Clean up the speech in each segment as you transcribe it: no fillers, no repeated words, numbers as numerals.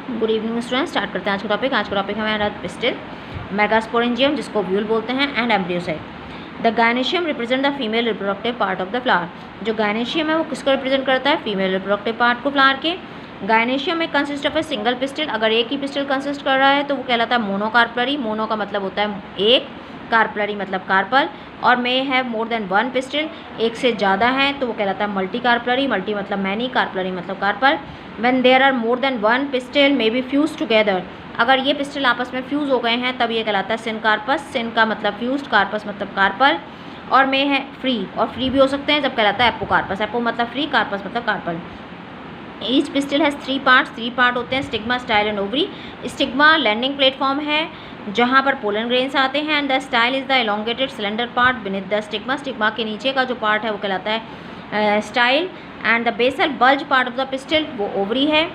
Good evening student, start करते हैं आज का टॉपिक। आज का टॉपिक है हमारा पिस्टिल, मेगास्पोरेंजियम जिसको ओव्यूल बोलते हैं, and embryo sac. The gynoecium represent the female reproductive part of the flower. जो गायनेशियम है वो किसको रिप्रेजेंट करता है? फीमेल रिप्रोडक्टिव पार्ट को फ्लावर के। गायनेशियम में consist of a single pistil. अगर एक ही पिस्टिल कंसिस्ट कर रहा है तो वो कहलाता है मोनोकार्पलरी। मोनो का मतलब होता है एक, कार्पलरी मतलब कार्पल, और may have more than one pistil, एक से ज़्यादा है तो वो कहलाता है मल्टी कार्पलरी। मल्टी मतलब मैनी, कार्पलरी मतलब carpel. When there are more than one pistil may be fuse together. अगर ये पिस्टिल आपस में फ्यूज़ हो गए हैं तब ये कहलाता है सिनकार्पस। सिन का मतलब फ्यूज्ड, कार्पस मतलब कार्पल, और मे है फ्री, और फ्री भी हो सकते हैं जब कहलाता है एपोकार्पस। एपो मतलब फ्री, कार्पस मतलब carpel. Each pistil has three part होते हैं, stigma, style and ovary. Stigma landing platform है जहाँ पर पोलन ग्रेन्स आते हैं, and the style is the elongated cylinder part beneath the stigma. Stigma के नीचे का जो पार्ट है वो कहलाता है style, and the basal bulge part of the pistil वो ओवरी है।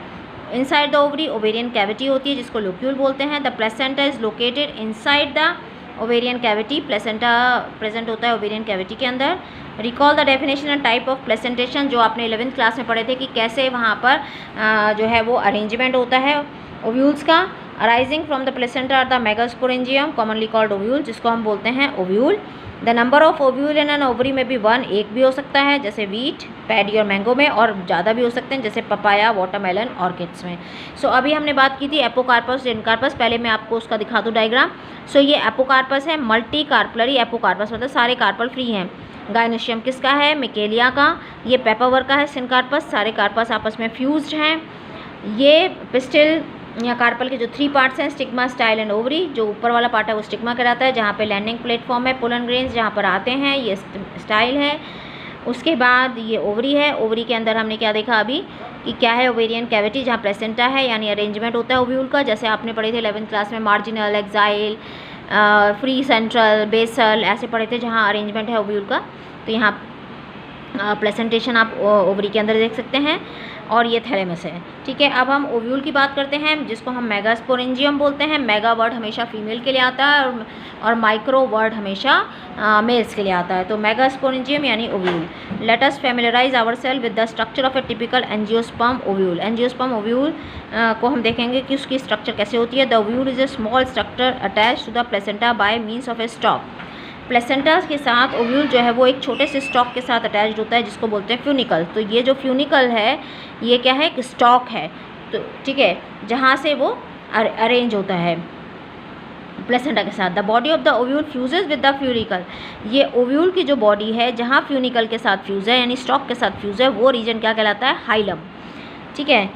Inside the ovary ovarian cavity होती है जिसको लोक्यूल बोलते हैं। The placenta is located inside the ovarian cavity. Placenta present होता है ओवेरियन कैविटी के अंदर। Recall the definition and type of placentation, जो आपने 11th क्लास में पढ़े थे कि कैसे वहाँ पर जो है वो अरेंजमेंट होता है ओव्यूल्स का। Arising from the placenta are the megasporangium commonly called ovule, जिसको हम बोलते हैं ovule. The number of ovule in an ovary में भी वन, एक भी हो सकता है जैसे वीट, पैडी और मैंगो में, और ज़्यादा भी हो सकते हैं जैसे पपाया, वाटरमेलन, ऑर्किड्स में। सो अभी हमने बात की थी एपोकार्पस, इनकार्पस। पहले मैं आपको उसका दिखा दूँ डायग्राम। सो ये एपोकार्पस है, मल्टी कार्पलरी एपोकार्पस मतलब सारे कार्पल फ्री हैं। गायनेशियम किसका है? मिकेलिया का। ये पेपावर का है सिनकार्पस। सारे कार्पस आपस में फ्यूज्ड हैं। ये पिस्टिल या कार्पल के जो थ्री पार्ट्स हैं, स्टिग्मा, स्टाइल एंड ओवरी। जो ऊपर वाला पार्ट है वो स्टिग्मा कहलाता है, जहाँ पे लैंडिंग प्लेटफॉर्म है पोलन ग्रेन्स जहाँ पर आते हैं, ये स्टाइल है। उसके बाद ये ओवरी है। ओवरी के अंदर हमने क्या देखा अभी कि क्या है? ओवेरियन कैविटी जहाँ प्लेसेंटा है, यानी अरेंजमेंट होता है ओव्यूल का, जैसे आपने पढ़े थे 11th क्लास में। Marginal, axile, free, central, basal ऐसे पढ़े थे जहाँ अरेंजमेंट है ओव्यूल का। तो यहाँ प्लेसेंटेशन आप ओवरी के अंदर देख सकते हैं, और ये थैलेमस है। ठीक है, अब हम ओव्यूल की बात करते हैं जिसको हम मेगास्पोरेंजियम बोलते हैं। मेगा वर्ड हमेशा फीमेल के लिए आता है और माइक्रो वर्ड हमेशा मेल्स के लिए आता है। तो मेगास्पोरेंजियम यानी ovule. Let us familiarise ourselves with the structure of a typical angiosperm ovule. Angiosperm ovule को हम देखेंगे कि उसकी स्ट्रक्चर कैसे होती है। The ovule is a small structure attach to the placenta by means of a stalk. Placenta के साथ ओव्यूल जो है वो एक छोटे से स्टॉक के साथ अटैच्ड होता है जिसको बोलते हैं फ्यूनिकल। तो ये जो फ्यूनिकल है ये क्या है? एक स्टॉक है। तो ठीक है, जहाँ से वो अरेंज होता है प्लेसेंटा के साथ। The body of the ovule fuses with the funicle. ये ओव्यूल की जो बॉडी है जहाँ फ्यूनिकल के साथ फ्यूज है, यानी स्टॉक के साथ फ्यूज है, वो रीजन क्या कहलाता है? हाइलम। ठीक है,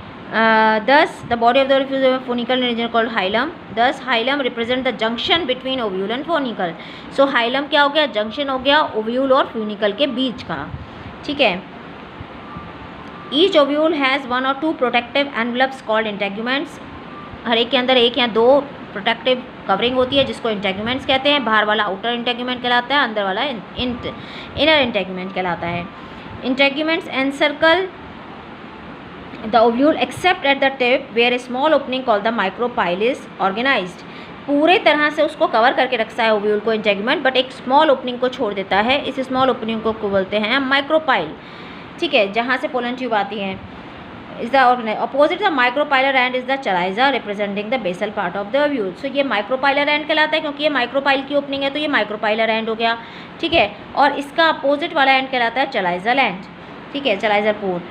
thus the body of the funicle region called hilum. Thus hilum represent the junction between ovule and funicle. So hilum क्या हो गया? जंक्शन हो गया ओव्यूल और फ्यूनिकल के बीच का। ठीक है, each ovule has one or two protective envelopes called integuments. हर एक के अंदर एक या दो प्रोटेक्टिव कवरिंग होती है जिसको इंटेग्यूमेंट्स कहते हैं। बाहर वाला आउटर इंटेग्यूमेंट कहलाता है, अंदर वाला इनर इंटेग्यूमेंट कहलाता है। Integuments encircle the ovule except at the tip where a small opening called the micropyle is organized. पूरे तरह से उसको कवर करके रखता है ओव्यूल को इंटेग्यूमेंट, बट एक स्मॉल ओपनिंग को छोड़ देता है। इस स्मॉल ओपनिंग को बोलते हैं माइक्रोपाइल। ठीक है, जहाँ से पोलन ट्यूब आती हैं। Is the opposite the micropylar end is the chalaza representing the basal part of the ovule. So ये माइक्रोपाइलर एंड कहलाता है क्योंकि ये माइक्रोपाइल की ओपनिंग है, तो ये माइक्रोपाइलर एंड हो गया। ठीक है, और इसका अपोजिट वाला एंड कहलाता है चलाइजल एंड। ठीक है, chalazal pole.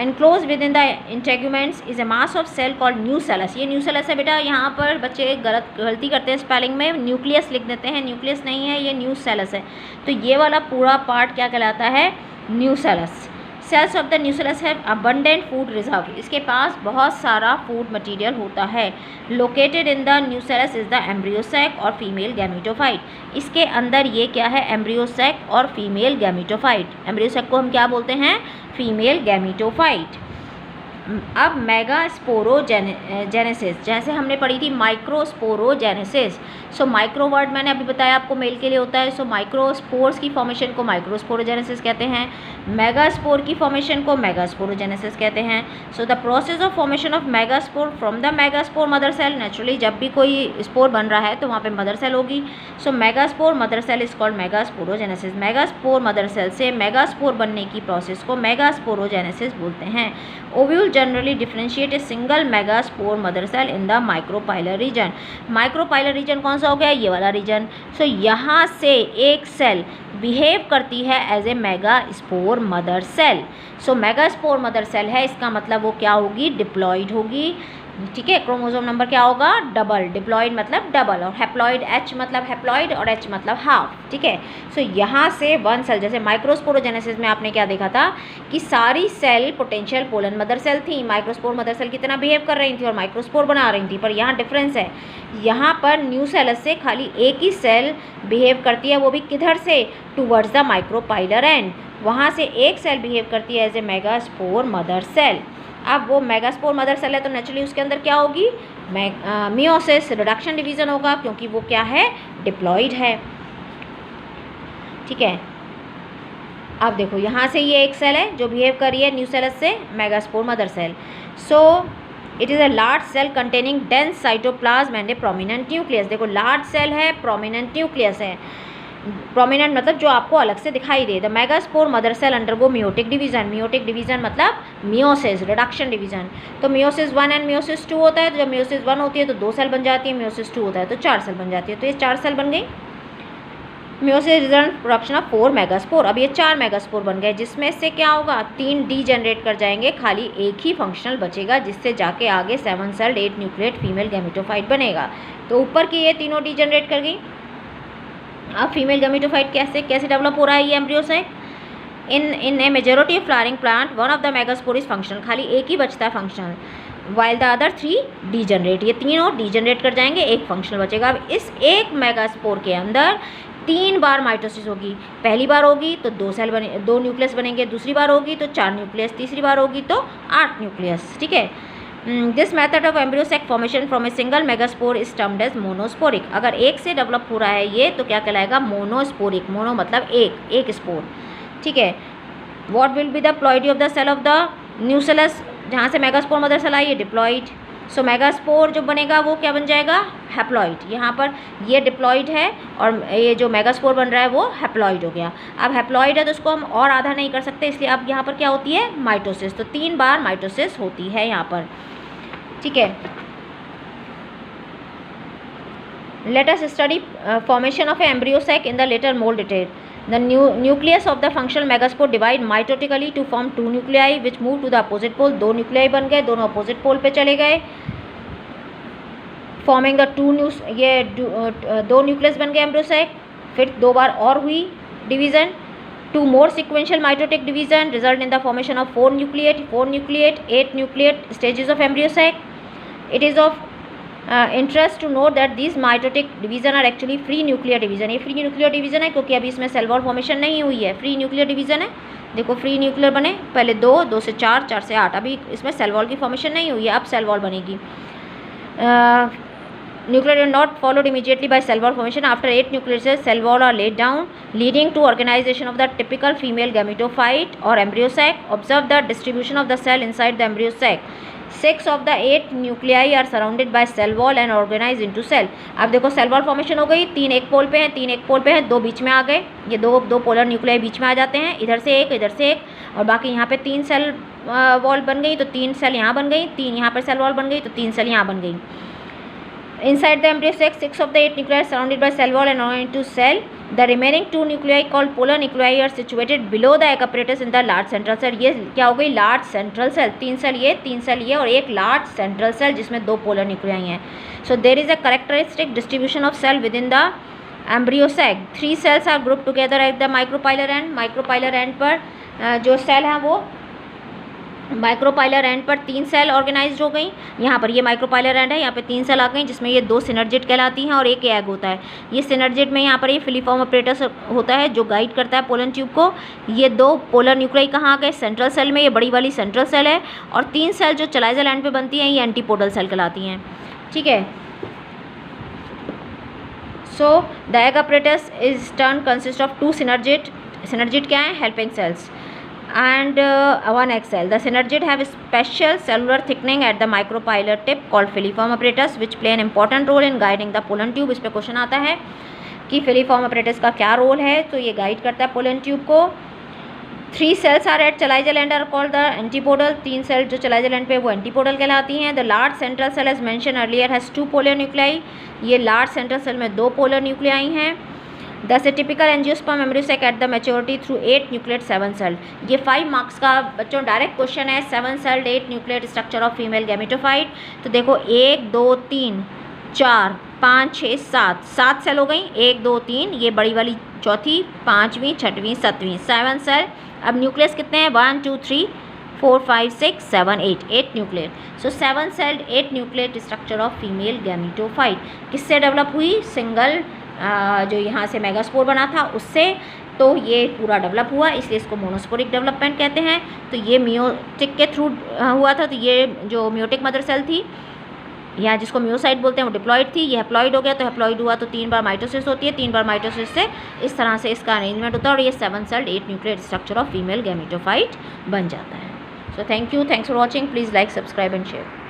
enclosed within the integuments is a mass of cell called nucellus. ये न्यूसेलस है बेटा। यहाँ पर बच्चे गलती करते हैं स्पेलिंग में, न्यूक्लियस लिख देते हैं, न्यूक्लियस नहीं है, ये न्यूसेलस है। तो ये वाला पूरा पार्ट क्या कहलाता है? Nucellus. Cells of the nucellus है अबंडेंट फूड रिजर्व। इसके पास बहुत सारा फूड मटेरियल होता है। Located in the nucellus is the embryo sac और फीमेल गैमीटोफाइट। इसके अंदर ये क्या है? एम्ब्रियोसैक और फीमेल गैमीटोफाइट। एम्ब्रियोसैक को हम क्या बोलते हैं? Female gametophyte. अब मेगास्पोरोजेनेसिस, जैसे हमने पढ़ी थी माइक्रोस्पोरोजेनेसिस। सो माइक्रो वर्ड मैंने अभी बताया आपको मेल के लिए होता है। सो माइक्रोस्पोर्स की फॉर्मेशन को माइक्रोस्पोरोजेनेसिस कहते हैं। मेगास्पोर की फॉर्मेशन को मेगास्पोरोजेनेसिस कहते हैं। So the process of formation of megaspore from the megaspore mother cell. Naturally जब भी कोई स्पोर बन रहा है तो वहाँ पे मदर सेल होगी। So megaspore mother cell is called megasporogenesis. Megaspore mother cell से मेगास्पोर बनने की प्रोसेस को मेगास्पोरोजेनेसिस बोलते हैं। Ovule generally differentiate a single megaspore mother cell in the micropylar region. Micropylar region कौन सा हो गया, ये वाला रीजन। सो यहाँ से एक सेल बिहेव करती है as a megaspore mother cell. So megaspore mother cell है, इसका मतलब वो क्या होगी, डिप्लॉइड होगी। ठीक है, क्रोमोसोम नंबर क्या होगा, डबल। डिप्लॉइड मतलब डबल, और हैप्लॉइड एच मतलब हैप्लॉइड और एच मतलब हाफ। ठीक है, सो यहाँ से वन सेल, जैसे माइक्रोस्पोरोजेनेसिस में आपने क्या देखा था कि सारी cell potential pollen mother cell थी, माइक्रोस्पोर मदर सेल कितना बिहेव कर रही थी और माइक्रोस्पोर बना रही थी। पर यहाँ डिफरेंस है, यहाँ पर न्यू सेल से खाली एक ही सेल बिहेव करती है, वो भी किधर से, टूवर्ड्स द माइक्रोपाइलर एंड। वहाँ से एक सेल बिहेव करती है as a megaspore mother cell. अब वो मेगास्पोर मदर सेल है तो नेचुरली उसके अंदर क्या होगी, मियोसिस, रिडक्शन डिवीज़न होगा, क्योंकि वो क्या है, डिप्लॉइड है। ठीक है, अब देखो यहाँ से ये एक सेल है जो बिहेव कर रही है न्यू सेल से, megaspore mother cell. So it is a large cell containing dense cytoplasm and a prominent nucleus. देखो लार्ज सेल है, प्रोमिनेंट न्यूक्लियस है। प्रोमिनेंट मतलब जो आपको अलग से दिखाई दे। The megaspore mother cell undergo meiotic division. Meiotic division मतलब मियोसिस, रिडक्शन डिवीजन। तो मियोसिस 1 एंड मियोसिस 2 होता है। तो जब मियोसिस 1 होती है तो 2 सेल बन जाती है, मियोसिस 2 होता है तो 4 सेल बन जाती है। तो ये 4 सेल बन गई। Meiosis result production of 4 megaspore. अब ये 4 मेगास्पोर बन गए, जिसमें से क्या होगा, 3 डी जनरेट कर जाएंगे, खाली एक ही फंक्शनल बचेगा, जिससे जाके आगे 7 सेल्ड 8 न्यूक्लिएट फीमेल गैमेटोफाइट बनेगा। तो ऊपर की ये तीनों डी जनरेट कर गई। अब फीमेल गैमेटोफाइट कैसे डेवलप हो रहा है ये embryo sac. In a majority of flowering plant one of the megaspore is functional, खाली एक ही बचता है functional, while the other 3 degenerate. ये तीनों डी जनरेट कर जाएंगे, एक फंक्शनल बचेगा। अब इस एक मेगास्पोर के अंदर 3 बार माइटोसिस होगी। पहली बार होगी तो 2 सेल बने, 2 न्यूक्लियस बनेंगे। दूसरी बार होगी तो 4 न्यूक्लियस। तीसरी बार होगी तो 8 न्यूक्लियस। ठीक है, this method of embryo sac formation from a single megaspore is termed as monosporic. अगर एक से डेवलप हो रहा है ये तो क्या कहलाएगा, मोनोस्पोरिक। मोनो मतलब एक स्पोर। ठीक है, what will be the ploidy of the cell of the nucellus, जहाँ से मेगास्पोर मदर सेल आई है, डिप्लॉइड। सो मेगास्पोर जो बनेगा वो क्या बन जाएगा, हैप्लॉइड। यहाँ पर ये डिप्लॉइड है और ये जो मेगास्पोर बन रहा है वो हैप्लॉइड हो गया। अब हैप्लॉइड है तो उसको हम और आधा नहीं कर सकते, इसलिए अब यहाँ पर क्या होती है, माइटोसिस। तो 3 बार माइटोसिस होती है यहाँ पर। ठीक है, let us study formation of embryo sac in the later more detail. The nucleus of the functional megaspore divide mitotically to form 2 nuclei which move to the opposite pole. 2 nuclei बन गए, दोनों अपोजिट पोल पे चले गए, forming the 2 nucleus बन गए embryo sac. फिर 2 बार और हुई division, 2 more sequential mitotic division result in the formation of 4 nucleate, 8 nucleate stages of embryosac. It is of interest to note that these mitotic division are actually free nuclear division. ये free nuclear division है क्योंकि अभी इसमें cell wall formation नहीं हुई है, free nuclear division है। देखो फ्री न्यूक्लियर बने, पहले 2, 2 से 4, 4 से 8, अभी इसमें सेल वॉल की फॉर्मेशन नहीं हुई है, अब सेल वॉल बनेगी। Nuclear are not followed immediately by cell wall formation. After 8 nucleases, cell wall are laid down, leading to organization of the typical female gametophyte or embryosac. Observe the distribution of the cell inside the embryosac. 6 of the 8 nuclei are surrounded by cell wall and organized into cell. अब देखो cell wall formation हो गई, 3 एक पोल पे हैं, 3 एक पोल पे हैं, 2 बीच में आ गए। ये दो पोलर न्यूक्लियाई बीच में आ जाते हैं, इधर से एक, इधर से एक, और बाकी यहाँ पे 3 सेल वॉल बन गई तो 3 सेल यहाँ बन गई, 3 यहाँ पर सेल वॉल बन गई तो 3 सेल यहाँ बन गई। Inside the embryosac, 6 of the 8 nuclei are surrounded by cell wall and organized into cell. The remaining 2 nuclei called polar nuclei are situated below the egg apparatus in the large central cell. ये क्या हो गई, large central cell. 3 cell ये, 3 cell ये और एक large central cell जिसमें 2 polar nuclei हैं। So there is a characteristic distribution of cell within the embryosac. 3 cells are grouped together at the micropylar end. Micropylar end पर जो cell हैं वो माइक्रोपाइलर एंड पर 3 सेल ऑर्गेनाइज्ड हो गई। यहाँ पर ये माइक्रोपाइलर एंड है, यहाँ पे 3 सेल आ गई जिसमें ये 2 सिनर्जिड कहलाती हैं और एक एग होता है। ये सिनर्जिड में यहाँ पर ये फिलीफॉर्म अपरेटस होता है जो गाइड करता है पोलन ट्यूब को। ये 2 पोलर न्यूक्लियाई कहाँ आ गए, सेंट्रल सेल में, ये बड़ी वाली सेंट्रल सेल है, और 3 सेल जो चलाइजल एंड पे बनती हैं ये एंटीपोडल सेल कहलाती हैं। ठीक है, so the egg apparatus is turn consist of 2 synergid. Synergid क्या है, helping sales, and 1 egg cell. The synergid have a special cellular thickening at the micropylar tip called filiform apparatus which play an important role in guiding the pollen tube. इस पे question आता है कि filiform apparatus का क्या role है, तो ये गाइड करता है पोलन ट्यूब को। 3 cells are at chalazial end are called the antipodal. 3 cell जो chalazial end पे वो एंटीपोडल कहलाती हैं. The large central cell as mentioned earlier has 2 polar nuclei. ये large central cell में 2 polar nuclei हैं. Thus a typical angiosperm embryosac at the maturity through 8 nucleate 7 celled. ये 5 marks का बच्चों डायरेक्ट क्वेश्चन है. 7 celled 8 nucleate structure of female gametophyte. तो देखो 1 2 3 4 5 6 7 cell हो गई. 1 2 3 ये बड़ी वाली चौथी, पाँचवीं, छठवीं, सातवीं, 7 सेल. अब न्यूक्लियस कितने हैं? 1 2 3 4 5 6 7 8 न्यूक्लियट. सो 7 sailed 8 न्यूक्लियट structure of female gametophyte किससे डेवलप हुई? सिंगल जो यहाँ से मेगास्पोर बना था उससे. तो ये पूरा डेवलप हुआ, इसलिए इसको मोनोस्पोरिक डेवलपमेंट कहते हैं. तो ये मियोटिक के थ्रू हुआ था. तो ये जो मियोटिक मदर सेल थी यहाँ जिसको म्योसाइट बोलते हैं वो डिप्लॉइड थी. ये हैप्लॉइड हो गया. तो हैप्लॉइड हुआ तो 3 बार माइटोसिस होती है. 3 बार माइटोसिस से इस तरह से इसका अरेंजमेंट होता है और ये 7 sailed 8 न्यूक्लियट structure of female gametophyte बन जाता है. So thank you, thanks for watching. Please like, subscribe and share.